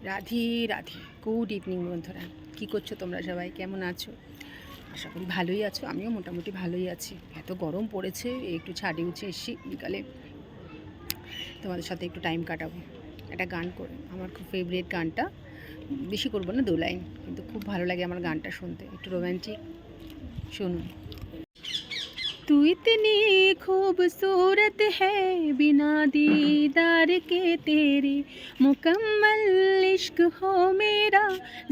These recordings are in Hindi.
রাধে রাধে, গুড ইভিনিং বন্ধুরা। কী করছো তোমরা সবাই? কেমন আছো? আশা করি ভালোই আছো। আমিও মোটামুটি ভালোই আছি। এত গরম পড়েছে, একটু ছাদে উঠে এসেছি বিকালে, তোমাদের সাথে একটু টাইম কাটাবো। একটা গান করে, আমার খুব ফেভারিট গানটা, বেশি করবো না, 2 লাইন, কিন্তু খুব ভালো লাগে আমার গানটা শুনতে, একটু রোম্যান্টিক। শুনুন। तू इतनी खूबसूरत है, बिना दीदार के तेरे मुकम्मल इश्क हो मेरा,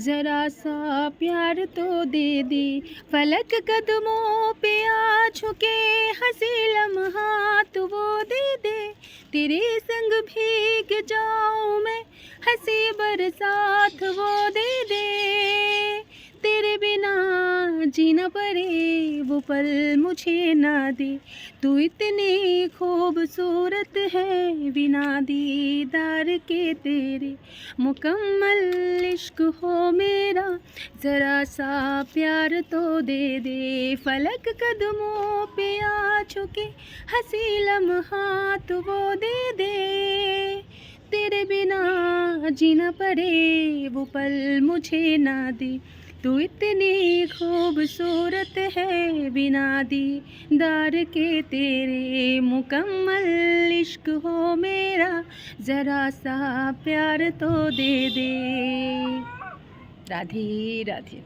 ज़रा सा प्यार तो दे दे। फलक कदमों पे आ झुके, हंसी लम्हात वो दे दे। तेरे संग भीग जाऊं मैं, हंसी बरसात वो दे दे। तेरे बिना जीना पड़े वो पल मुझे ना दे। तू इतनी खूबसूरत है, बिना दीदार के तेरे मुकम्मल इश्क हो मेरा, ज़रा सा प्यार तो दे दे। फलक कदमों पे आ झुके, हंसी लम्हात वो दे दे। तेरे बिना जीना पड़े वो पल मुझे ना दे। तू इतनी खूबसूरत है, बिना दीदार के तेरे मुकम्मल इश्क हो मेरा, ज़रा सा प्यार तो दे दे। राधे राधे।